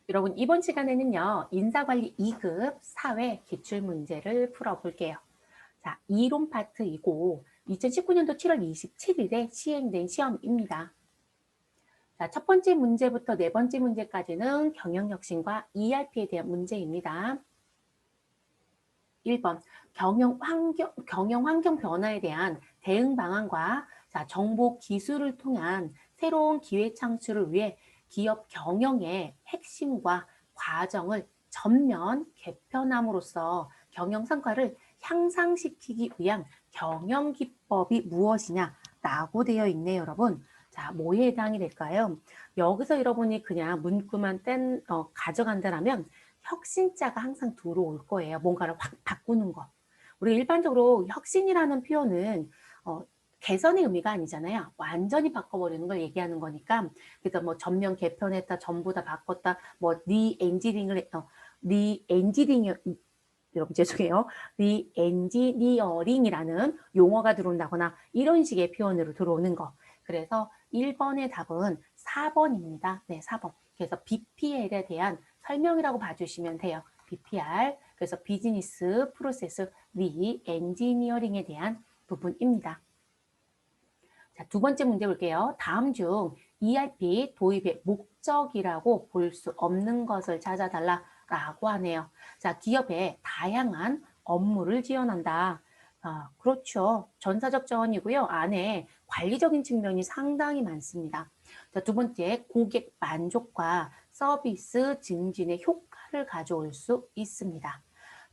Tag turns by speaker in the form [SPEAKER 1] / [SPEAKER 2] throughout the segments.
[SPEAKER 1] 여러분, 이번 시간에는요, 인사관리 2급 사회 기출문제를 풀어볼게요. 자, 이론 파트이고 2019년도 7월 27일에 시행된 시험입니다. 자, 첫 번째 문제부터 네 번째 문제까지는 경영혁신과 ERP에 대한 문제입니다. 1번, 경영 환경 변화에 대한 대응 방안과 자, 정보 기술을 통한 새로운 기회 창출을 위해 기업 경영의 핵심과 과정을 전면 개편함으로써 경영 성과를 향상시키기 위한 경영 기법이 무엇이냐라고 되어 있네요, 여러분. 자, 뭐에 해당이 될까요? 여기서 여러분이 그냥 문구만 가져간다면 혁신자가 항상 들어올 거예요. 뭔가를 확 바꾸는 거. 우리 일반적으로 혁신이라는 표현은 개선의 의미가 아니잖아요. 완전히 바꿔버리는 걸 얘기하는 거니까. 그래서 뭐 전면 개편했다, 전부 다 바꿨다, 뭐 리엔지니어링, 여러분 죄송해요. 리엔지니어링이라는 용어가 들어온다거나 이런 식의 표현으로 들어오는 거. 그래서 1번의 답은 4번입니다. 네, 4번. 그래서 BPL에 대한 설명이라고 봐주시면 돼요. BPR. 그래서 비즈니스 프로세스 리엔지니어링에 대한 부분입니다. 자, 두 번째 문제 볼게요. 다음 중 ERP 도입의 목적이라고 볼 수 없는 것을 찾아달라라고 하네요. 자, 기업에 다양한 업무를 지원한다. 그렇죠. 전사적 자원이고요. 안에 관리적인 측면이 상당히 많습니다. 자, 두 번째, 고객 만족과 서비스 증진의 효과를 가져올 수 있습니다.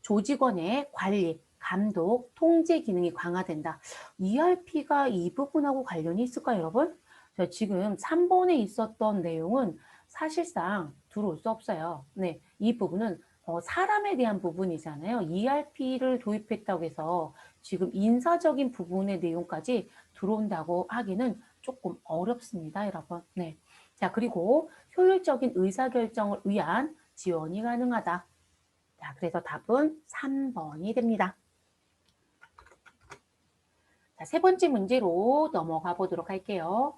[SPEAKER 1] 조직원의 관리, 감독, 통제 기능이 강화된다. ERP가 이 부분하고 관련이 있을까요, 여러분? 자, 지금 3번에 있었던 내용은 사실상 들어올 수 없어요. 네, 이 부분은 사람에 대한 부분이잖아요. ERP를 도입했다고 해서 지금 인사적인 부분의 내용까지 들어온다고 하기는 조금 어렵습니다, 여러분. 네. 자, 그리고 효율적인 의사결정을 위한 지원이 가능하다. 자, 그래서 답은 3번이 됩니다. 자, 세 번째 문제로 넘어가 보도록 할게요.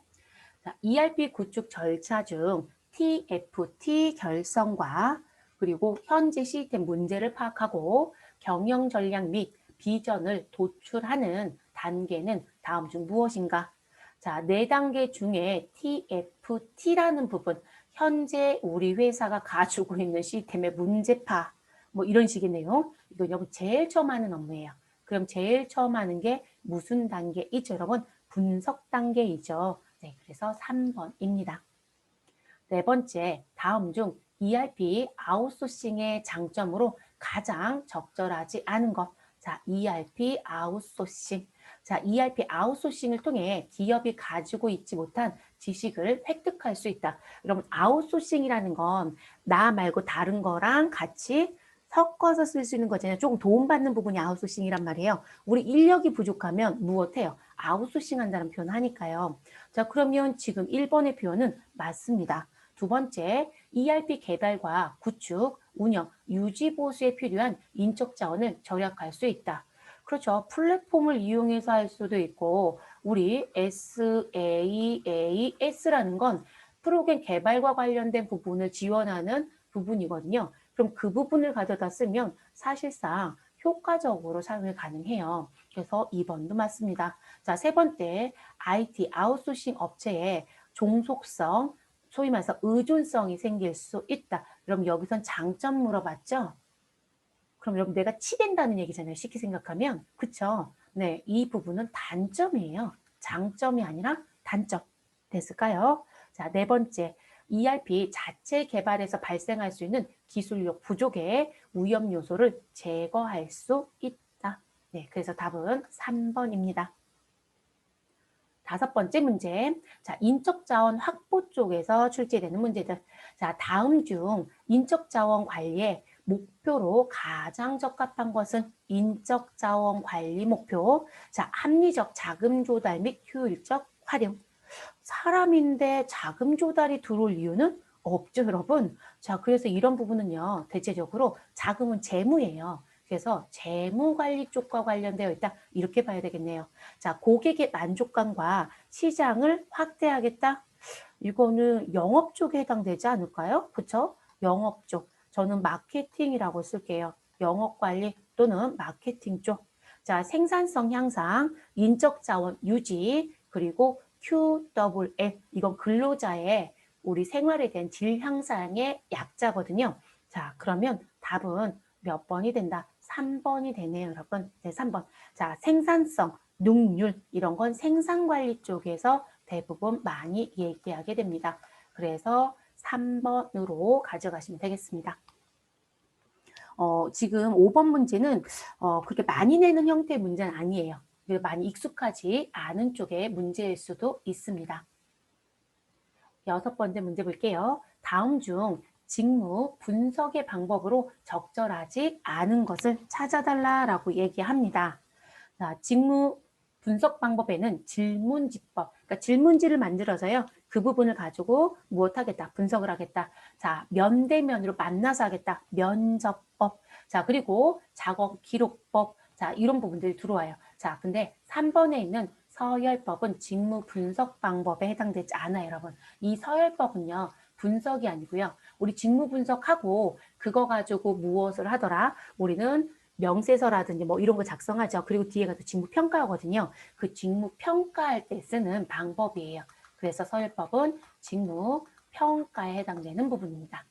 [SPEAKER 1] 자, ERP 구축 절차 중 TFT 결성과 그리고 현재 시스템 문제를 파악하고 경영 전략 및 비전을 도출하는 단계는 다음 중 무엇인가? 자, 네 단계 중에 TFT라는 부분, 현재 우리 회사가 가지고 있는 시스템의 문제파, 뭐 이런 식의 내용. 이거 여러분 제일 처음 하는 업무예요. 그럼 제일 처음 하는 게 무슨 단계이죠, 여러분? 분석 단계이죠. 네, 그래서 3번입니다. 네 번째, 다음 중 ERP 아웃소싱의 장점으로 가장 적절하지 않은 것. 자, ERP 아웃소싱. 자, ERP 아웃소싱을 통해 기업이 가지고 있지 못한 지식을 획득할 수 있다. 여러분, 아웃소싱이라는 건 나 말고 다른 거랑 같이 섞어서 쓸 수 있는 거잖아요. 조금 도움받는 부분이 아웃소싱이란 말이에요. 우리 인력이 부족하면 무엇해요? 아웃소싱 한다는 표현 하니까요. 자, 그러면 지금 1번의 표현은 맞습니다. 두 번째, ERP 개발과 구축, 운영, 유지 보수에 필요한 인적 자원을 절약할 수 있다. 그렇죠. 플랫폼을 이용해서 할 수도 있고 우리 SaaS라는 건 프로그램 개발과 관련된 부분을 지원하는 부분이거든요. 그럼 그 부분을 가져다 쓰면 사실상 효과적으로 사용이 가능해요. 그래서 2번도 맞습니다. 자, 세 번째, IT 아웃소싱 업체의 종속성, 소위 말해서 의존성이 생길 수 있다. 그럼 여기선 장점 물어봤죠? 그럼 여러분 내가 치댄다는 얘기잖아요. 쉽게 생각하면. 그쵸? 네, 이 부분은 단점이에요. 장점이 아니라 단점. 됐을까요? 자, 네 번째. ERP 자체 개발에서 발생할 수 있는 기술력 부족의 위험 요소를 제거할 수 있다. 네, 그래서 답은 3번입니다. 다섯 번째 문제. 자, 인적 자원 확보 쪽에서 출제되는 문제들. 자, 다음 중 인적 자원 관리의 목표로 가장 적합한 것은 인적 자원 관리 목표. 자, 합리적 자금 조달 및 효율적 활용. 사람인데 자금 조달이 들어올 이유는 없죠, 여러분. 자, 그래서 이런 부분은요, 대체적으로 자금은 재무예요. 그래서 재무 관리 쪽과 관련되어 있다. 이렇게 봐야 되겠네요. 자, 고객의 만족감과 시장을 확대하겠다. 이거는 영업 쪽에 해당되지 않을까요? 그렇죠? 영업 쪽. 저는 마케팅이라고 쓸게요. 영업 관리 또는 마케팅 쪽. 자, 생산성 향상, 인적 자원 유지, 그리고 QWL. 이건 근로자의 우리 생활에 대한 질 향상의 약자거든요. 자, 그러면 답은 몇 번이 된다? 3번이 되네요, 여러분. 네, 3번. 자, 생산성, 능률 이런 건 생산관리 쪽에서 대부분 많이 얘기하게 됩니다. 그래서 3번으로 가져가시면 되겠습니다. 지금 5번 문제는 그렇게 많이 내는 형태의 문제는 아니에요. 많이 익숙하지 않은 쪽의 문제일 수도 있습니다. 6번째 문제 볼게요. 다음 중 직무 분석의 방법으로 적절하지 않은 것을 찾아달라라고 얘기합니다. 자, 직무 분석 방법에는 질문지법, 그러니까 질문지를 만들어서요. 그 부분을 가지고 무엇하겠다? 분석을 하겠다. 자, 면대면으로 만나서 하겠다. 면접법. 자, 그리고 작업 기록법. 자, 이런 부분들이 들어와요. 자, 근데 3번에 있는 서열법은 직무 분석 방법에 해당되지 않아요, 여러분. 이 서열법은요. 분석이 아니고요. 우리 직무 분석하고 그거 가지고 무엇을 하더라? 우리는 명세서라든지 뭐 이런 거 작성하죠. 그리고 뒤에가 또 직무 평가하거든요. 그 직무 평가할 때 쓰는 방법이에요. 그래서 서열법은 직무 평가에 해당되는 부분입니다.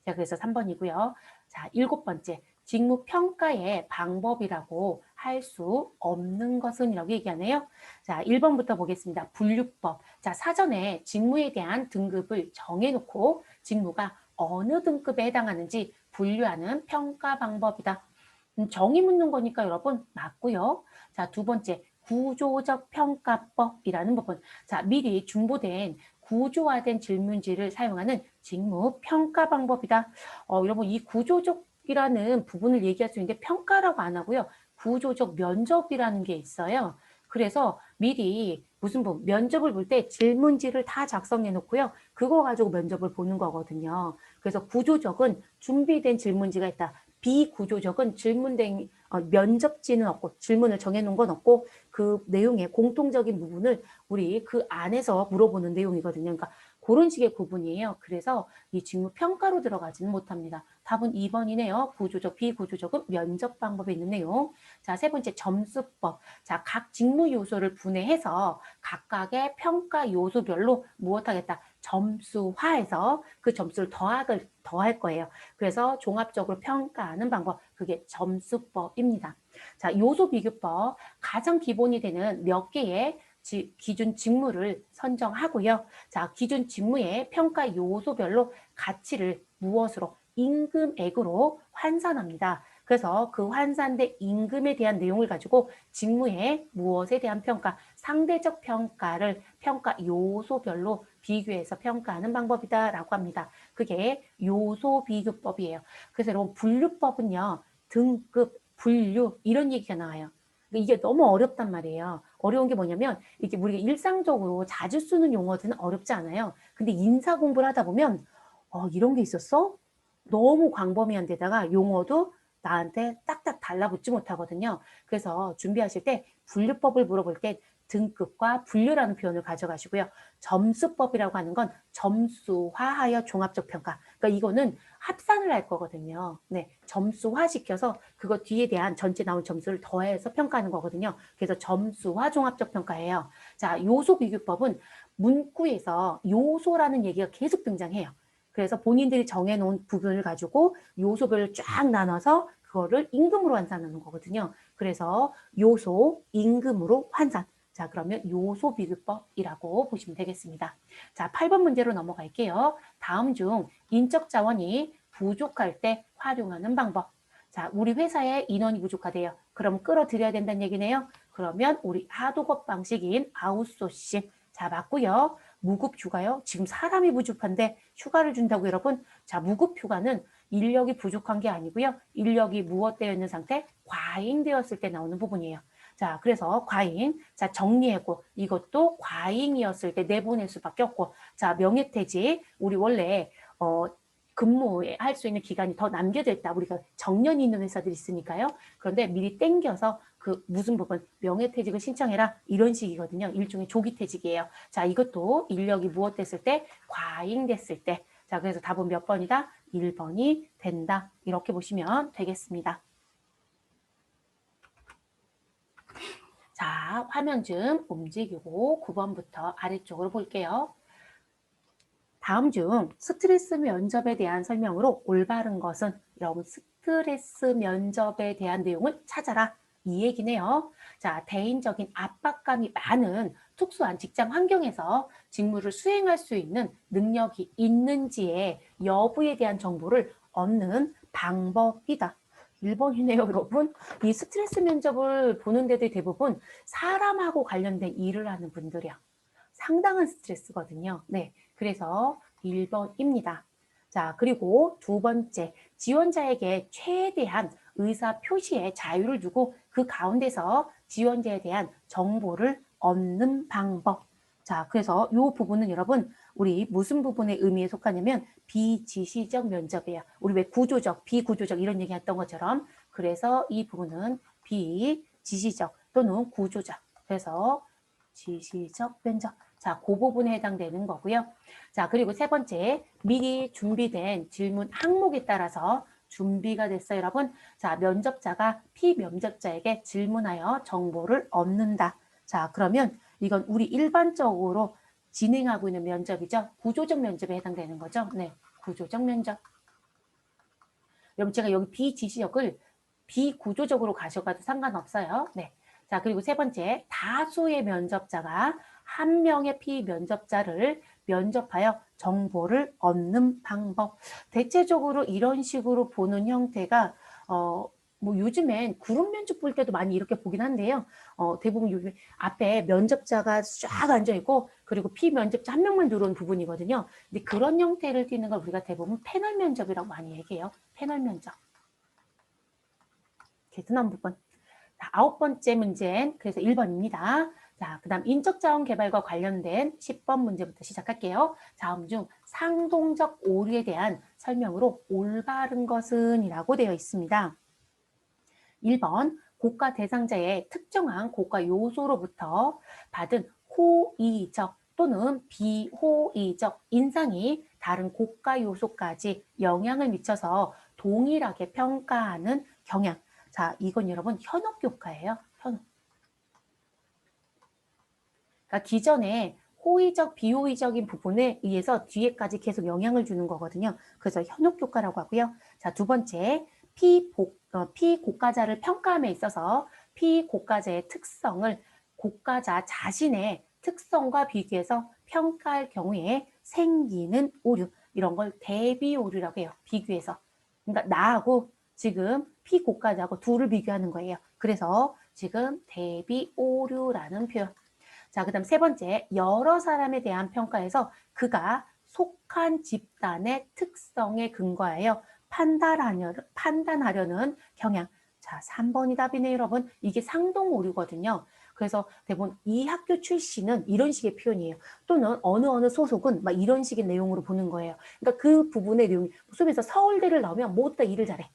[SPEAKER 1] 자, 그래서 3번이고요. 자, 7번째. 직무 평가의 방법이라고 할 수 없는 것은 이라고 얘기하네요. 자, 1번부터 보겠습니다. 분류법. 자, 사전에 직무에 대한 등급을 정해놓고 직무가 어느 등급에 해당하는지 분류하는 평가 방법이다. 정의 묻는 거니까 여러분 맞고요. 자, 2번째. 구조적 평가법이라는 부분. 자, 미리 중보된 구조화된 질문지를 사용하는 직무 평가 방법이다. 여러분 이 구조적이라는 부분을 얘기할 수 있는데 평가라고 안 하고요. 구조적 면접이라는 게 있어요. 그래서 미리 무슨 면접을 볼 때 질문지를 다 작성해 놓고요. 그거 가지고 면접을 보는 거거든요. 그래서 구조적은 준비된 질문지가 있다. 비구조적은 질문된 면접지는 없고 질문을 정해놓은 건 없고 그 내용의 공통적인 부분을 우리 그 안에서 물어보는 내용이거든요. 그러니까 그런 식의 구분이에요. 그래서 이 직무 평가로 들어가지는 못합니다. 답은 2번이네요. 구조적, 비구조적은 면접 방법에 있는 내용. 자, 3번째 점수법. 자, 각 직무 요소를 분해해서 각각의 평가 요소별로 무엇하겠다? 점수화해서 그 점수를 더할 거예요. 그래서 종합적으로 평가하는 방법, 그게 점수법입니다. 자, 요소 비교법. 가장 기본이 되는 몇 개의 기준 직무를 선정하고요. 자, 기준 직무의 평가 요소별로 가치를 무엇으로? 임금액으로 환산합니다. 그래서 그 환산된 임금에 대한 내용을 가지고 직무의 무엇에 대한 평가, 상대적 평가를 평가 요소별로 비교해서 평가하는 방법이다라고 합니다. 그게 요소 비교법이에요. 그래서 여러분 분류법은요. 등급, 분류 이런 얘기가 나와요. 이게 너무 어렵단 말이에요. 어려운 게 뭐냐면 이게 우리가 일상적으로 자주 쓰는 용어들은 어렵지 않아요. 근데 인사 공부를 하다 보면 이런 게 있었어? 너무 광범위한 데다가 용어도 나한테 딱딱 달라붙지 못하거든요. 그래서 준비하실 때 분류법을 물어볼 때 등급과 분류라는 표현을 가져가시고요. 점수법이라고 하는 건 점수화하여 종합적 평가. 그러니까 이거는 합산을 할 거거든요. 네, 점수화시켜서 그거 뒤에 대한 전체 나온 점수를 더해서 평가하는 거거든요. 그래서 점수화 종합적 평가예요. 자, 요소 비교법은 문구에서 요소라는 얘기가 계속 등장해요. 그래서 본인들이 정해놓은 부분을 가지고 요소별로 쫙 나눠서 그거를 임금으로 환산하는 거거든요. 그래서 요소, 임금으로 환산. 자, 그러면 요소 비교법이라고 보시면 되겠습니다. 자, 8번 문제로 넘어갈게요. 다음 중 인적 자원이 부족할 때 활용하는 방법. 자, 우리 회사에 인원이 부족하대요. 그럼 끌어들여야 된다는 얘기네요. 그러면 우리 하도급 방식인 아웃소싱. 자, 맞고요. 무급 휴가요. 지금 사람이 부족한데 휴가를 준다고 여러분. 자, 무급 휴가는 인력이 부족한 게 아니고요. 인력이 무엇되어 있는 상태? 과잉되었을 때 나오는 부분이에요. 자, 그래서 과잉. 자, 정리했고 이것도 과잉이었을 때 내보낼 수밖에 없고. 자, 명예퇴직. 우리 원래 근무할 수 있는 기간이 더 남겨져 있다. 우리가 정년이 있는 회사들이 있으니까요. 그런데 미리 땡겨서 그 무슨 부분 명예퇴직을 신청해라 이런 식이거든요. 일종의 조기퇴직이에요. 자, 이것도 인력이 무엇됐을 때 과잉됐을 때 자, 그래서 답은 몇 번이다? 1번이 된다. 이렇게 보시면 되겠습니다. 자, 화면 좀 움직이고 9번부터 아래쪽으로 볼게요. 다음 중 스트레스 면접에 대한 설명으로 올바른 것은 여러분 스트레스 면접에 대한 내용을 찾아라. 이 얘기네요. 자, 대인적인 압박감이 많은 특수한 직장 환경에서 직무를 수행할 수 있는 능력이 있는지의 여부에 대한 정보를 얻는 방법이다. 1번이네요, 여러분. 이 스트레스 면접을 보는 데도 대부분 사람하고 관련된 일을 하는 분들이야. 상당한 스트레스거든요. 네, 그래서 1번입니다. 자, 그리고 두 번째, 지원자에게 최대한 의사 표시의 자유를 두고 그 가운데서 지원자에 대한 정보를 얻는 방법. 자, 그래서 이 부분은 여러분, 우리 무슨 부분의 의미에 속하냐면 비지시적 면접이에요. 우리 왜 구조적, 비구조적 이런 얘기 했던 것처럼 그래서 이 부분은 비지시적 또는 구조적. 그래서 지시적 면접. 자, 그 부분에 해당되는 거고요. 자, 그리고 세 번째, 미리 준비된 질문 항목에 따라서 준비가 됐어요, 여러분. 자, 면접자가 피면접자에게 질문하여 정보를 얻는다. 자, 그러면 이건 우리 일반적으로 진행하고 있는 면접이죠. 구조적 면접에 해당되는 거죠. 네, 구조적 면접. 여러분, 제가 여기 비지시적을 비구조적으로 가셔가도 상관없어요. 네. 자, 그리고 세 번째, 다수의 면접자가 한 명의 피면접자를 면접하여 정보를 얻는 방법. 대체적으로 이런 식으로 보는 형태가 뭐 요즘엔 그룹 면접 볼 때도 많이 이렇게 보긴 한데요. 대부분 요즘 앞에 면접자가 쫙 앉아있고 그리고 피면접자 한 명만 들어온 부분이거든요. 근데 그런 형태를 띠는 걸 우리가 대부분 패널 면접이라고 많이 얘기해요. 패널 면접. 베트남 부분. 자, 9번째 문제는 그래서 1번입니다. 자, 그 다음 인적자원 개발과 관련된 10번 문제부터 시작할게요. 다음 중 상동적 오류에 대한 설명으로 올바른 것은 이라고 되어 있습니다. 1번 고가 대상자의 특정한 고가 요소로부터 받은 호의적 또는 비호의적 인상이 다른 고가 요소까지 영향을 미쳐서 동일하게 평가하는 경향. 자, 이건 여러분 현혹효과예요. 현혹. 그러니까 기존에 호의적, 비호의적인 부분에 의해서 뒤에까지 계속 영향을 주는 거거든요. 그래서 현혹효과라고 하고요. 자, 두 번째, 피고가자를 평가함에 있어서 피고가자의 특성을 고가자 자신의 특성과 비교해서 평가할 경우에 생기는 오류, 이런 걸 대비 오류라고 해요. 비교해서. 그러니까 나하고 지금 피고가자하고 둘을 비교하는 거예요. 그래서 지금 대비 오류라는 표현. 자, 그 다음 세 번째, 여러 사람에 대한 평가에서 그가 속한 집단의 특성에 근거하여 판단하려는 경향. 자, 3번이 답이네요, 여러분. 이게 상동 오류거든요. 그래서 대부분 이 학교 출신은 이런 식의 표현이에요. 또는 어느 소속은 막 이런 식의 내용으로 보는 거예요. 그러니까 그 부분의 내용이 수업에서 서울대를 나오면 모두 다 일을 잘해.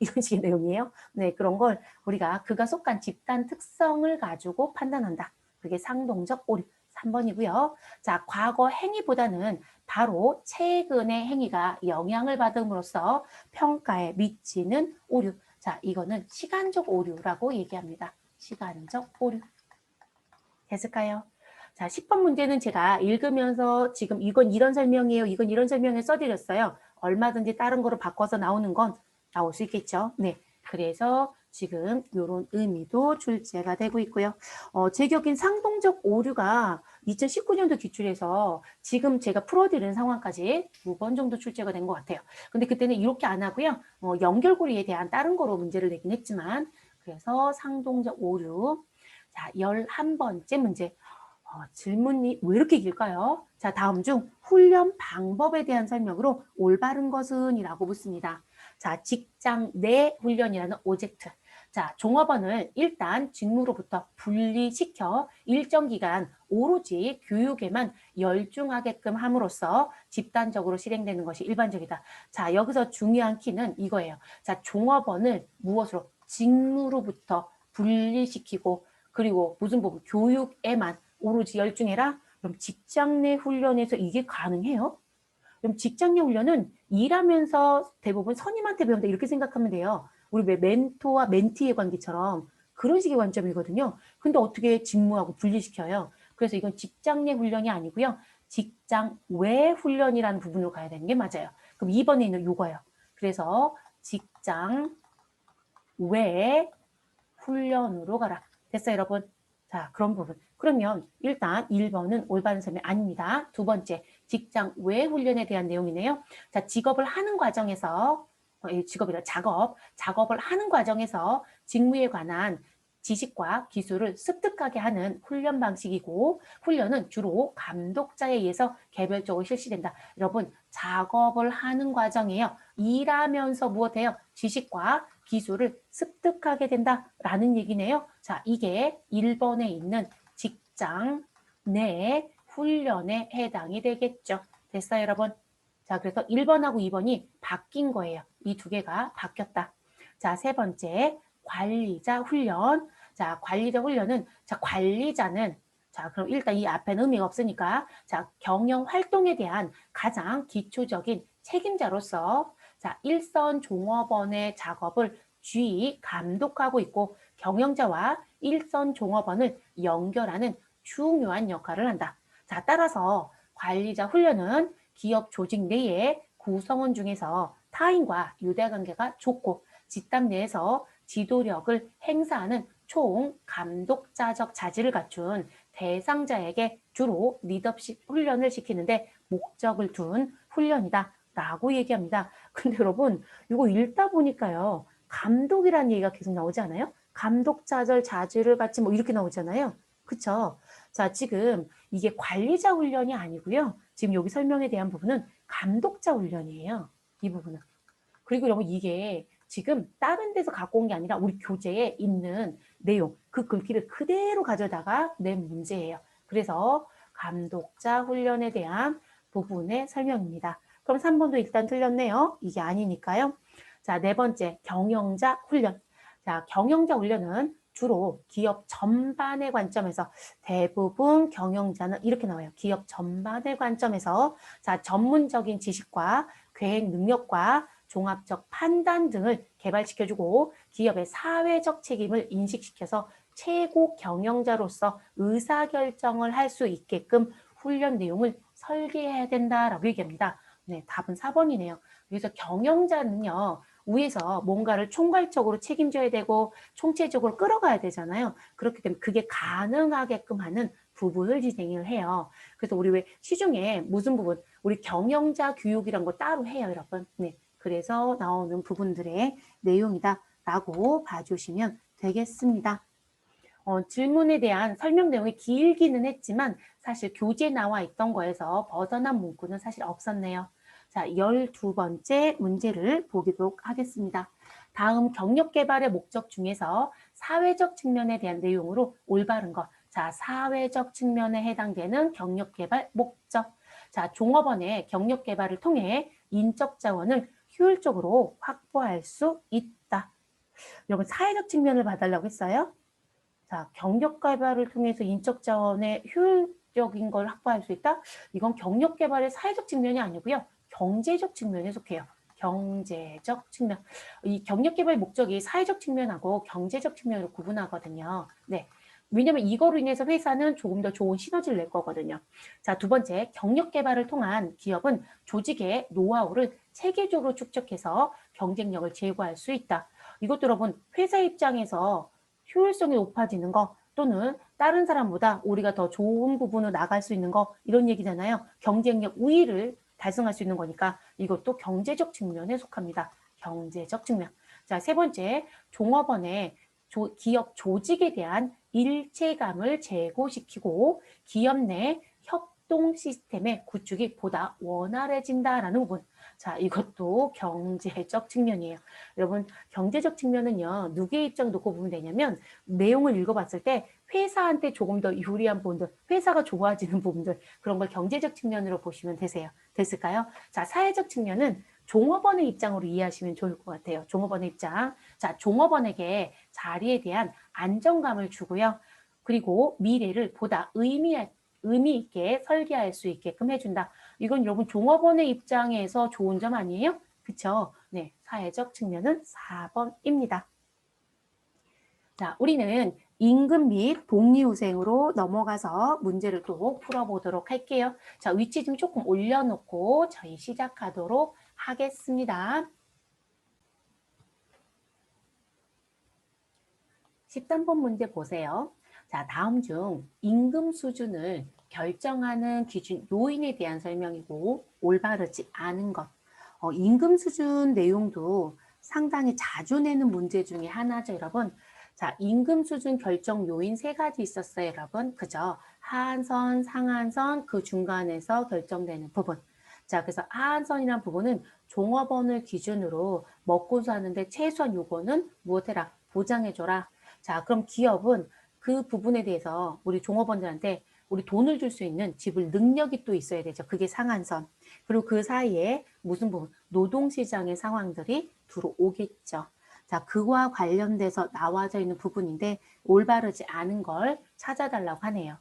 [SPEAKER 1] 이런 식의 내용이에요. 네, 그런 걸 우리가 그가 속한 집단 특성을 가지고 판단한다. 그게 상동적 오류 3번이고요. 자, 과거 행위보다는 바로 최근의 행위가 영향을 받음으로써 평가에 미치는 오류. 자, 이거는 시간적 오류라고 얘기합니다. 시간적 오류. 됐을까요? 자, 10번 문제는 제가 읽으면서 지금 이건 이런 설명이에요. 이건 이런 설명을 써드렸어요. 얼마든지 다른 거로 바꿔서 나오는 건 나올 수 있겠죠. 네. 그래서 지금 이런 의미도 출제가 되고 있고요. 제격인 상동적 오류가 2019년도 기출에서 지금 제가 풀어드리는 상황까지 2번 정도 출제가 된 것 같아요. 근데 그때는 이렇게 안 하고요. 연결고리에 대한 다른 거로 문제를 내긴 했지만 그래서 상동적 오류. 자, 11번째 문제. 질문이 왜 이렇게 길까요? 자, 다음 중 훈련 방법에 대한 설명으로 올바른 것은 이라고 묻습니다. 자, 직장 내 훈련이라는 오젝트. 자, 종업원을 일단 직무로부터 분리시켜 일정 기간 오로지 교육에만 열중하게끔 함으로써 집단적으로 실행되는 것이 일반적이다. 자, 여기서 중요한 키는 이거예요. 자, 종업원을 무엇으로? 직무로부터 분리시키고 그리고 무슨 부분? 교육에만 오로지 열중해라? 그럼 직장 내 훈련에서 이게 가능해요? 그럼 직장내 훈련은 일하면서 대부분 선임한테 배운다 이렇게 생각하면 돼요. 우리 왜 멘토와 멘티의 관계처럼 그런 식의 관점이거든요. 근데 어떻게 직무하고 분리시켜요? 그래서 이건 직장 내 훈련이 아니고요. 직장 외 훈련이라는 부분으로 가야 되는 게 맞아요. 그럼 2번에 있는 요거예요. 그래서 직장 외 훈련으로 가라. 됐어요, 여러분? 자, 그런 부분. 그러면 일단 1번은 올바른 설명 아닙니다. 두 번째, 직장 외 훈련에 대한 내용이네요. 자, 직업을 하는 과정에서 직업이라 작업을 하는 과정에서 직무에 관한 지식과 기술을 습득하게 하는 훈련 방식이고 훈련은 주로 감독자에 의해서 개별적으로 실시된다. 여러분, 작업을 하는 과정이에요. 일하면서 무엇해요? 지식과 기술을 습득하게 된다라는 얘기네요. 자, 이게 1번에 있는 직장 내 훈련에 해당이 되겠죠. 됐어요, 여러분? 자, 그래서 1번하고 2번이 바뀐 거예요. 이 두 개가 바뀌었다. 자, 세 번째, 관리자 훈련. 자, 관리자 훈련은, 자, 관리자는, 자, 그럼 일단 이 앞에는 의미가 없으니까, 자, 경영 활동에 대한 가장 기초적인 책임자로서, 자, 일선 종업원의 작업을 주의 감독하고 있고, 경영자와 일선 종업원을 연결하는 중요한 역할을 한다. 자, 따라서 관리자 훈련은 기업 조직 내의 구성원 중에서 타인과 유대관계가 좋고 집단 내에서 지도력을 행사하는 총 감독자적 자질을 갖춘 대상자에게 주로 리더십 훈련을 시키는데 목적을 둔 훈련이다 라고 얘기합니다. 근데 여러분 이거 읽다 보니까요. 감독이라는 얘기가 계속 나오지 않아요? 감독자적 자질을 갖지 뭐 이렇게 나오잖아요. 그쵸? 자, 지금 이게 관리자 훈련이 아니고요. 지금 여기 설명에 대한 부분은 감독자 훈련이에요. 이 부분은. 그리고 여러분 이게 지금 다른 데서 갖고 온 게 아니라 우리 교재에 있는 내용, 그 글귀를 그대로 가져다가 낸 문제예요. 그래서 감독자 훈련에 대한 부분의 설명입니다. 그럼 3번도 일단 틀렸네요. 이게 아니니까요. 자, 네 번째, 경영자 훈련. 자, 경영자 훈련은 주로 기업 전반의 관점에서 대부분 경영자는 이렇게 나와요. 기업 전반의 관점에서 자, 전문적인 지식과 계획 능력과 종합적 판단 등을 개발시켜주고 기업의 사회적 책임을 인식시켜서 최고 경영자로서 의사결정을 할 수 있게끔 훈련 내용을 설계해야 된다라고 얘기합니다. 네, 답은 4번이네요. 그래서 경영자는요. 위에서 뭔가를 총괄적으로 책임져야 되고 총체적으로 끌어가야 되잖아요. 그렇기 때문에 그게 가능하게끔 하는 부분을 진행을 해요. 그래서 우리 왜 시중에 무슨 부분, 우리 경영자 교육이란 거 따로 해요, 여러분. 네. 그래서 나오는 부분들의 내용이다라고 봐주시면 되겠습니다. 질문에 대한 설명 내용이 길기는 했지만 사실 교재에 나와 있던 거에서 벗어난 문구는 사실 없었네요. 자, 12번째 문제를 보도록 하겠습니다. 다음 경력 개발의 목적 중에서 사회적 측면에 대한 내용으로 올바른 것. 자, 사회적 측면에 해당되는 경력 개발 목적. 자, 종업원의 경력 개발을 통해 인적 자원을 효율적으로 확보할 수 있다. 여러분, 사회적 측면을 봐달라고 했어요? 자, 경력 개발을 통해서 인적 자원의 효율적인 걸 확보할 수 있다? 이건 경력 개발의 사회적 측면이 아니고요. 경제적 측면에 속해요. 경제적 측면. 이 경력 개발 목적이 사회적 측면하고 경제적 측면으로 구분하거든요. 네. 왜냐면 이거로 인해서 회사는 조금 더 좋은 시너지를 낼 거거든요. 자, 두 번째, 경력 개발을 통한 기업은 조직의 노하우를 체계적으로 축적해서 경쟁력을 제고할 수 있다. 이것도 여러분, 회사 입장에서 효율성이 높아지는 거 또는 다른 사람보다 우리가 더 좋은 부분으로 나갈 수 있는 거 이런 얘기잖아요. 경쟁력 우위를 달성할 수 있는 거니까 이것도 경제적 측면에 속합니다. 경제적 측면. 자, 세 번째, 종업원의 기업 조직에 대한 일체감을 제고시키고 기업 내 협동 시스템의 구축이 보다 원활해진다라는 부분. 자, 이것도 경제적 측면이에요. 여러분, 경제적 측면은요, 누구의 입장 놓고 보면 되냐면, 내용을 읽어봤을 때 회사한테 조금 더 유리한 부분들, 회사가 좋아지는 부분들, 그런 걸 경제적 측면으로 보시면 되세요. 됐을까요? 자, 사회적 측면은 종업원의 입장으로 이해하시면 좋을 것 같아요. 종업원의 입장. 자, 종업원에게 자리에 대한 안정감을 주고요. 그리고 미래를 보다 의미 있게 설계할 수 있게끔 해준다. 이건 여러분 종업원의 입장에서 좋은 점 아니에요? 그쵸? 네, 사회적 측면은 4번입니다. 자, 우리는 임금 및 복리후생으로 넘어가서 문제를 또 풀어보도록 할게요. 자, 위치 좀 조금 올려놓고 저희 시작하도록 하겠습니다. 13번 문제 보세요. 자, 다음 중 임금 수준을 결정하는 기준 요인에 대한 설명이고 올바르지 않은 것. 임금 수준 내용도 상당히 자주 내는 문제 중에 하나죠, 여러분. 자, 임금 수준 결정 요인 3가지 있었어요, 여러분. 그죠? 하한선, 상한선, 그 중간에서 결정되는 부분. 자, 그래서 하한선이라는 부분은 종업원을 기준으로 먹고 사는데 최소한 요거는 무엇해라? 보장해줘라. 자, 그럼 기업은 그 부분에 대해서 우리 종업원들한테 우리 돈을 줄 수 있는 지불 능력이 또 있어야 되죠. 그게 상한선. 그리고 그 사이에 무슨 부분? 노동시장의 상황들이 들어오겠죠. 자, 그와 관련돼서 나와져 있는 부분인데 올바르지 않은 걸 찾아달라고 하네요.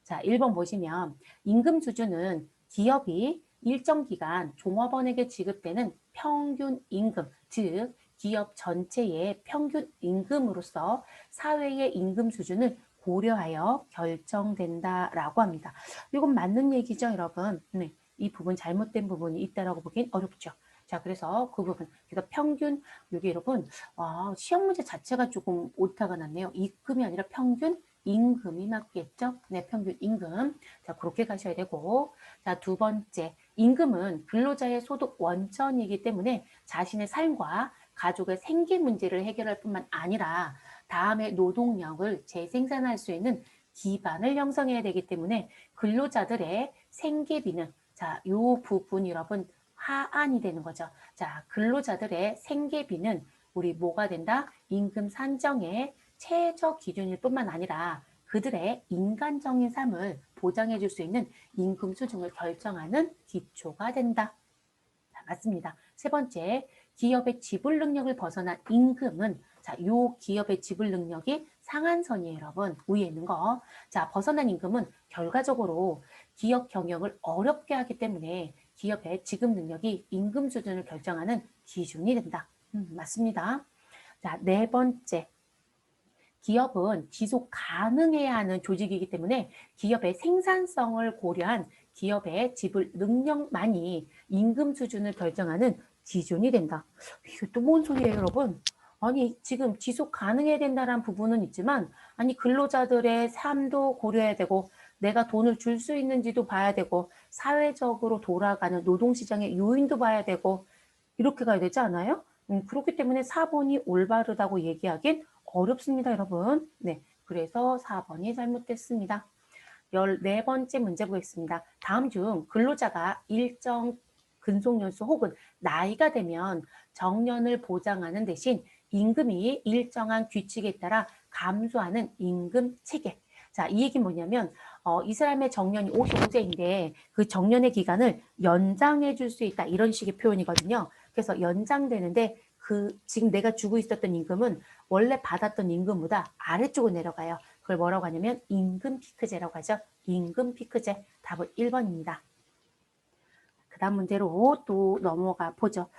[SPEAKER 1] 자, 1번 보시면 임금 수준은 기업이 일정 기간 종업원에게 지급되는 평균 임금, 즉 기업 전체의 평균 임금으로서 사회의 임금 수준을 고려하여 결정된다라고 합니다. 이건 맞는 얘기죠, 여러분? 네, 이 부분 잘못된 부분이 있다라고 보긴 어렵죠. 자, 그래서 그 부분, 그래서 평균, 여기 여러분, 시험 문제 자체가 조금 오타가 났네요. 입금이 아니라 평균 임금이 맞겠죠? 네, 평균 임금. 자, 그렇게 가셔야 되고. 자, 2번째, 임금은 근로자의 소득 원천이기 때문에 자신의 삶과 가족의 생계 문제를 해결할 뿐만 아니라 다음의 노동력을 재생산할 수 있는 기반을 형성해야 되기 때문에 근로자들의 생계비는 자, 요 부분이 여러분 하한이 되는 거죠. 자, 근로자들의 생계비는 우리 뭐가 된다? 임금 산정의 최저 기준일 뿐만 아니라 그들의 인간적인 삶을 보장해 줄 수 있는 임금 수준을 결정하는 기초가 된다. 자, 맞습니다. 3번째, 기업의 지불 능력을 벗어난 임금은 자, 요 기업의 지불 능력이 상한선이에요, 여러분. 위에 있는 거. 자, 벗어난 임금은 결과적으로 기업 경영을 어렵게 하기 때문에 기업의 지급 능력이 임금 수준을 결정하는 기준이 된다. 맞습니다. 자, 4번째. 기업은 지속 가능해야 하는 조직이기 때문에 기업의 생산성을 고려한 기업의 지불 능력만이 임금 수준을 결정하는 기준이 된다. 이게 또 뭔 소리예요, 여러분? 아니, 지금 지속 가능해야 된다는 부분은 있지만, 아니, 근로자들의 삶도 고려해야 되고, 내가 돈을 줄 수 있는지도 봐야 되고, 사회적으로 돌아가는 노동시장의 요인도 봐야 되고, 이렇게 가야 되지 않아요? 그렇기 때문에 4번이 올바르다고 얘기하긴 어렵습니다, 여러분. 네, 그래서 4번이 잘못됐습니다. 14번째 문제 보겠습니다. 다음 중 근로자가 일정 근속연수 혹은 나이가 되면 정년을 보장하는 대신 임금이 일정한 규칙에 따라 감소하는 임금 체계. 자, 이 얘기는 뭐냐면 이 사람의 정년이 55세인데 그 정년의 기간을 연장해 줄 수 있다. 이런 식의 표현이거든요. 그래서 연장되는데 지금 내가 주고 있었던 임금은 원래 받았던 임금보다 아래쪽으로 내려가요. 그걸 뭐라고 하냐면 임금 피크제라고 하죠. 임금 피크제. 답은 1번입니다. 그 다음 문제로 또 넘어가 보죠.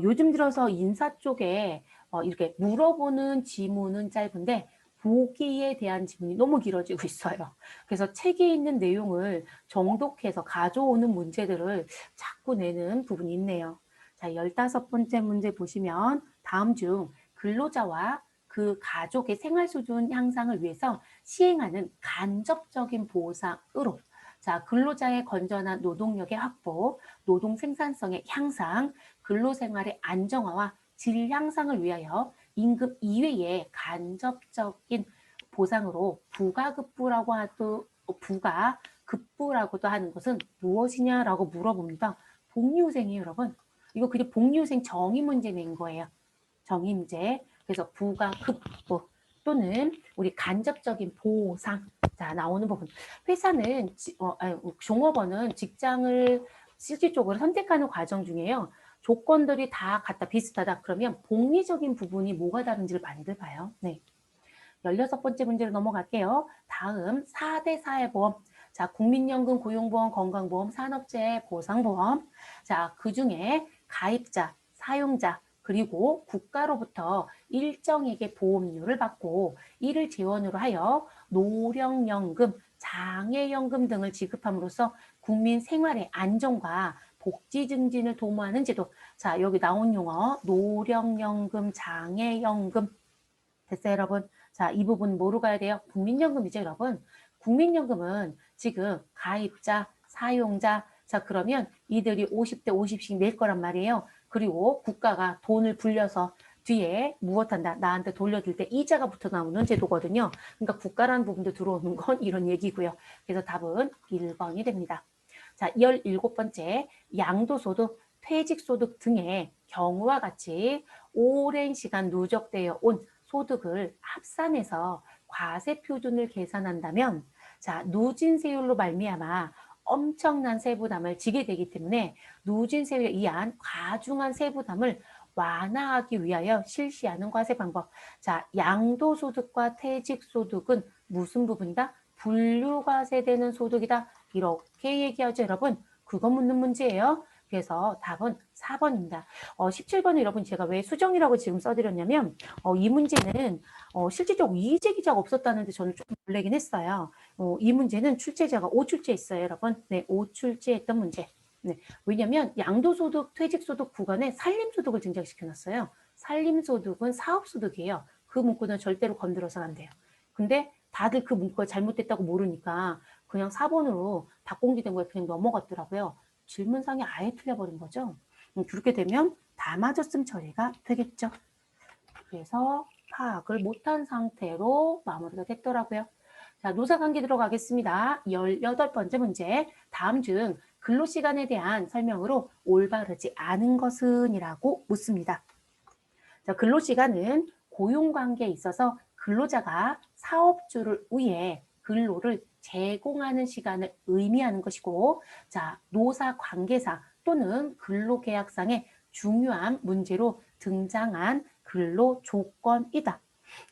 [SPEAKER 1] 요즘 들어서 인사 쪽에 이렇게 물어보는 지문은 짧은데 보기에 대한 지문이 너무 길어지고 있어요. 그래서 책에 있는 내용을 정독해서 가져오는 문제들을 자꾸 내는 부분이 있네요. 자, 15번째 문제 보시면 다음 중 근로자와 그 가족의 생활 수준 향상을 위해서 시행하는 간접적인 보상으로 자, 근로자의 건전한 노동력의 확보, 노동 생산성의 향상, 근로생활의 안정화와 질 향상을 위하여 임금 이외의 간접적인 보상으로 부가급부라고도 하는 것은 무엇이냐라고 물어봅니다. 복리후생이에요, 여러분. 이거 그냥 복리후생 정의 문제 낸 거예요. 정의 문제. 그래서 부가급부 또는 우리 간접적인 보상. 자, 나오는 부분. 회사는 종업원은 직장을 실질적으로 선택하는 과정 중에요. 조건들이 다 같다 비슷하다 그러면 복리적인 부분이 뭐가 다른지를 많이들 봐요. 네. 16번째 문제로 넘어갈게요. 다음 4대 사회보험. 자, 국민연금, 고용보험, 건강보험, 산업재해, 보상보험. 자, 그중에 가입자, 사용자, 그리고 국가로부터 일정액의 보험료를 받고 이를 재원으로 하여 노령연금, 장애연금 등을 지급함으로써 국민 생활의 안정과 복지 증진을 도모하는 제도. 자, 여기 나온 용어 노령연금, 장애연금. 됐어요, 여러분? 자, 이 부분 뭐로 가야 돼요? 국민연금이죠, 여러분. 국민연금은 지금 가입자, 사용자, 자, 그러면 이들이 50대 50씩 낼 거란 말이에요. 그리고 국가가 돈을 불려서 뒤에 무엇한다? 나한테 돌려줄 때 이자가 붙어 나오는 제도거든요. 그러니까 국가라는 부분도 들어오는 건 이런 얘기고요. 그래서 답은 1번이 됩니다. 자, 17번째, 양도소득, 퇴직소득 등의 경우와 같이 오랜 시간 누적되어 온 소득을 합산해서 과세표준을 계산한다면 자, 누진세율로 말미암아 엄청난 세부담을 지게 되기 때문에 누진세율에 의한 과중한 세부담을 완화하기 위하여 실시하는 과세 방법. 자, 양도소득과 퇴직소득은 무슨 부분이다? 분류과세되는 소득이다. 이렇게 얘기하죠, 여러분. 그거 묻는 문제예요. 그래서 답은 4번입니다. 17번은 여러분 제가 왜 수정이라고 지금 써드렸냐면 이 문제는 실질적으로 이의제기자가 없었다는데 저는 좀 놀라긴 했어요. 이 문제는 출제자가 5출제했어요, 여러분. 네, 5출제했던 문제. 네, 왜냐면 양도소득, 퇴직소득 구간에 살림소득을 등장시켜놨어요. 살림소득은 사업소득이에요. 그 문구는 절대로 건드려서는 안 돼요. 근데 다들 그 문구가 잘못됐다고 모르니까 그냥 4번으로 닭공지된 거에 그냥 넘어갔더라고요. 질문상이 아예 틀려버린 거죠. 그렇게 되면 다 맞았음 처리가 되겠죠. 그래서 파악을 못한 상태로 마무리가 됐더라고요. 자, 노사관계 들어가겠습니다. 18번째 문제. 다음 중 근로시간에 대한 설명으로 올바르지 않은 것은? 이라고 묻습니다. 자, 근로시간은 고용관계에 있어서 근로자가 사업주를 위해 근로를 제공하는 시간을 의미하는 것이고, 자, 노사관계사 또는 근로계약상의 중요한 문제로 등장한 근로 조건이다.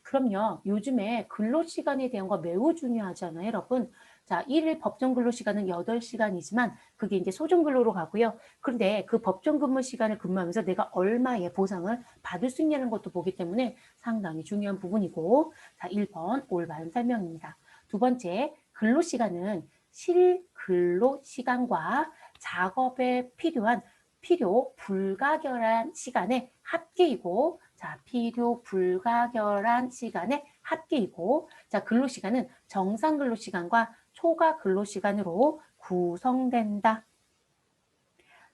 [SPEAKER 1] 그럼요, 요즘에 근로시간에 대한 거 매우 중요하잖아요, 여러분. 자, 1일 법정 근로시간은 8시간이지만 그게 이제 소정근로로 가고요. 그런데 그 법정 근무 시간을 근무하면서 내가 얼마의 보상을 받을 수 있냐는 것도 보기 때문에 상당히 중요한 부분이고, 자, 1번 올바른 설명입니다. 두 번째, 근로시간은 실근로시간과 작업에 필요한 필요 불가결한 시간의 합계이고, 자, 필요 불가결한 시간의 합계이고, 자, 근로시간은 정상 근로시간과 초과 근로시간으로 구성된다.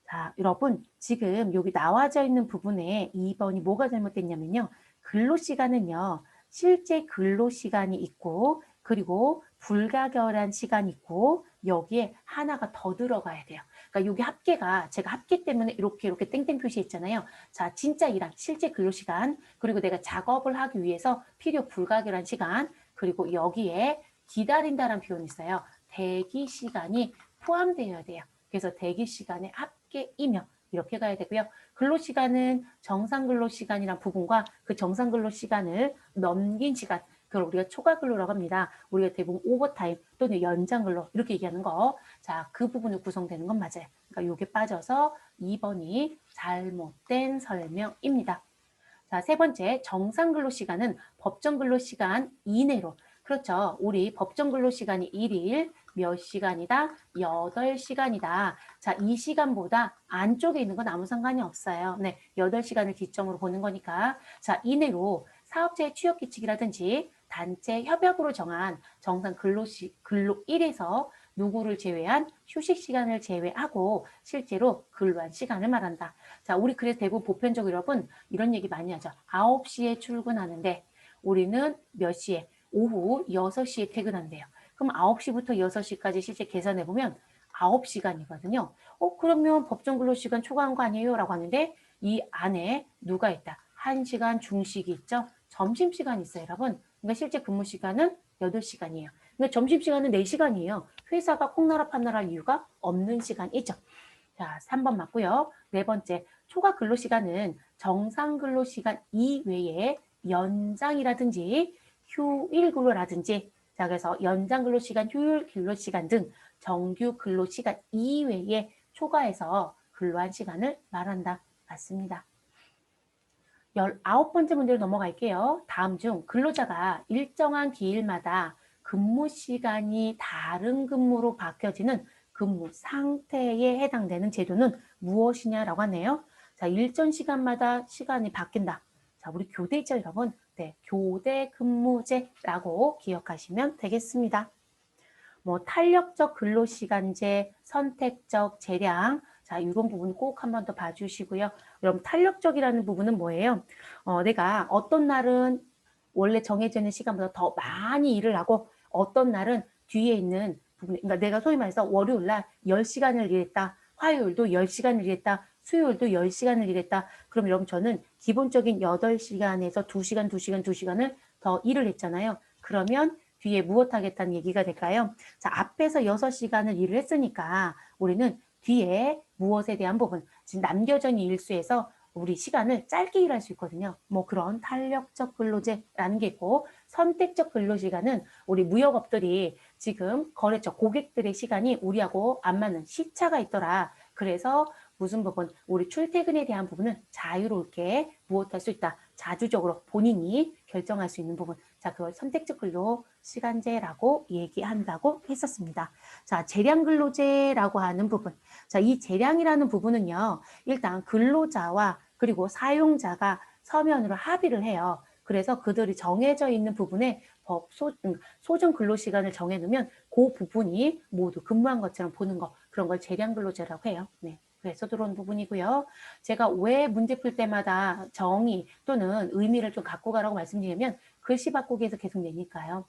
[SPEAKER 1] 자, 여러분, 지금 여기 나와져 있는 부분에 2번이 뭐가 잘못됐냐면요. 근로시간은요, 실제 근로시간이 있고, 그리고 불가결한 시간이 있고, 여기에 하나가 더 들어가야 돼요. 그러니까 여기 합계가 제가 합계 때문에 이렇게 땡땡 표시했잖아요. 자, 진짜 일한 실제 근로시간, 그리고 내가 작업을 하기 위해서 필요 불가결한 시간, 그리고 여기에 기다린다라는 표현이 있어요. 대기 시간이 포함되어야 돼요. 그래서 대기 시간의 합계이며 이렇게 가야 되고요. 근로시간은 정상근로시간이란 부분과 그 정상근로시간을 넘긴 시간, 그걸 우리가 초과근로라고 합니다. 우리가 대부분 오버타임 또는 연장근로 이렇게 얘기하는 거. 자, 그 부분을 구성되는 건 맞아요. 그러니까 요게 빠져서 2번이 잘못된 설명입니다. 자, 세 번째, 정상근로시간은 법정근로시간 이내로. 그렇죠. 우리 법정근로시간이 1일 몇 시간이다? 8시간이다. 자, 이 시간보다 안쪽에 있는 건 아무 상관이 없어요. 네, 8시간을 기점으로 보는 거니까. 자, 이내로 사업자의 취업규칙이라든지 단체 협약으로 정한 정상 근로 1에서 누구를 제외한 휴식 시간을 제외하고 실제로 근로한 시간을 말한다. 자, 우리 그래서 대부분 보편적으로 여러분 이런 얘기 많이 하죠. 9시에 출근하는데 우리는 몇 시에? 오후 6시에 퇴근한대요. 그럼 9시부터 6시까지 실제 계산해 보면 9시간이거든요. 그러면 법정 근로시간 초과한 거 아니에요? 라고 하는데 이 안에 누가 있다? 1시간 중식이 있죠? 점심시간이 있어요, 여러분. 그러니까 실제 근무 시간은 8시간이에요. 그러니까 점심시간은 4시간이에요. 회사가 콩나라 판나라 이유가 없는 시간이죠. 자, 3번 맞고요. 네 번째, 초과 근로시간은 정상 근로시간 이외에 연장이라든지 휴일 근로라든지 자, 그래서 연장 근로시간, 휴일 근로시간 등 정규 근로시간 이외에 초과해서 근로한 시간을 말한다. 맞습니다. 19번째 문제로 넘어갈게요. 다음 중 근로자가 일정한 기일마다 근무 시간이 다른 근무로 바뀌어지는 근무 상태에 해당되는 제도는 무엇이냐라고 하네요. 자, 일정 시간마다 시간이 바뀐다. 자, 우리 교대 있죠, 여러분? 네, 교대 근무제라고 기억하시면 되겠습니다. 뭐 탄력적 근로시간제, 선택적 재량, 자 이런 부분 꼭 한번 더 봐주시고요. 그럼 탄력적이라는 부분은 뭐예요? 내가 어떤 날은 원래 정해져 있는 시간보다 더 많이 일을 하고 어떤 날은 뒤에 있는 부분, 그러니까 내가 소위 말해서 월요일 날 10시간을 일했다. 화요일도 10시간을 일했다. 수요일도 10시간을 일했다. 그럼 여러분 저는 기본적인 8시간에서 2시간, 2시간, 2시간을 더 일을 했잖아요. 그러면 뒤에 무엇 하겠다는 얘기가 될까요? 자, 앞에서 6시간을 일을 했으니까 우리는 뒤에 무엇에 대한 부분, 지금 남겨져 있는 일수에서 우리 시간을 짧게 일할 수 있거든요. 뭐 그런 탄력적 근로제라는 게 있고, 선택적 근로시간은 우리 무역업들이 지금 거래처 고객들의 시간이 우리하고 안 맞는 시차가 있더라. 그래서 무슨 부분, 우리 출퇴근에 대한 부분은 자유롭게 무엇할 수 있다. 자주적으로 본인이 결정할 수 있는 부분. 자, 그걸 선택적 근로 시간제라고 얘기한다고 했었습니다. 자, 재량 근로제라고 하는 부분. 자, 이 재량이라는 부분은요. 일단 근로자와 그리고 사용자가 서면으로 합의를 해요. 그래서 그들이 정해져 있는 부분에 소정 근로시간을 정해놓으면 그 부분이 모두 근무한 것처럼 보는 거, 그런 걸 재량 근로제라고 해요. 네. 그래서 들어온 부분이고요. 제가 왜 문제 풀 때마다 정의 또는 의미를 좀 갖고 가라고 말씀드리면 글씨 바꾸기에서 계속 내니까요.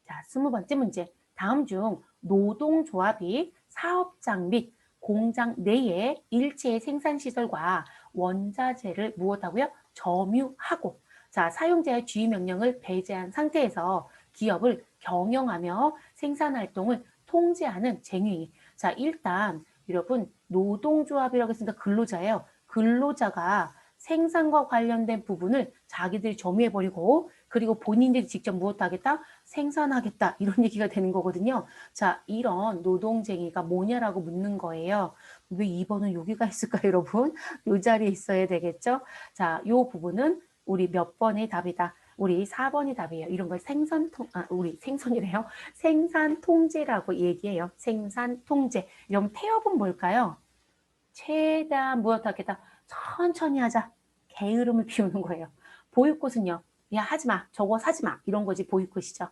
[SPEAKER 1] 자, 20번째 문제. 다음 중 노동조합이 사업장 및 공장 내의 일체의 생산시설과 원자재를 무엇하고요? 점유하고, 자, 사용자의 주의 명령을 배제한 상태에서 기업을 경영하며 생산활동을 통제하는 쟁의. 자, 일단 여러분 노동조합이라고 했으니까 근로자예요. 근로자가 생산과 관련된 부분을 자기들이 점유해버리고 그리고 본인들이 직접 무엇하겠다? 생산하겠다. 이런 얘기가 되는 거거든요. 자, 이런 노동쟁의가 뭐냐라고 묻는 거예요. 왜 2번은 여기가 있을까요, 여러분? 이 자리에 있어야 되겠죠? 자, 이 부분은 우리 몇 번의 답이다. 우리 4번이 답이에요. 이런 걸 우리 생선이래요. 생산 통제라고 얘기해요. 생산 통제. 이런 태업은 뭘까요? 최대한 무엇하겠다. 천천히 하자. 게으름을 피우는 거예요. 보이콧은요. 야, 하지 마. 저거 사지 마. 이런 거지, 보이콧이죠.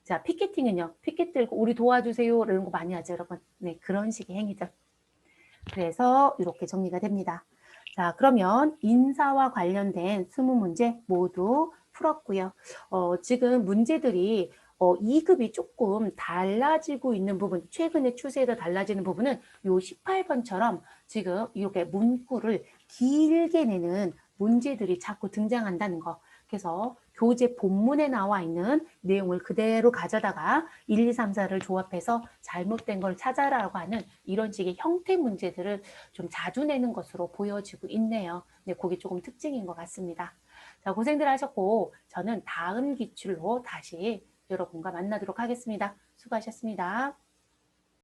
[SPEAKER 1] 자, 피켓팅은요. 피켓 들고 우리 도와주세요. 이런 거 많이 하죠, 여러분. 네, 그런 식의 행위들. 그래서 이렇게 정리가 됩니다. 자, 그러면 인사와 관련된 20문제 모두 풀었고요. 지금 문제들이 2급이 조금 달라지고 있는 부분, 최근의 추세에서 달라지는 부분은 요 18번처럼 지금 이렇게 문구를 길게 내는 문제들이 자꾸 등장한다는 거. 그래서 교재 본문에 나와 있는 내용을 그대로 가져다가 1, 2, 3, 4를 조합해서 잘못된 걸 찾아라고 하는 이런 식의 형태 문제들을 좀 자주 내는 것으로 보여지고 있네요. 네, 그게 조금 특징인 것 같습니다. 자, 고생들 하셨고 저는 다음 기출로 다시 여러분과 만나도록 하겠습니다. 수고하셨습니다.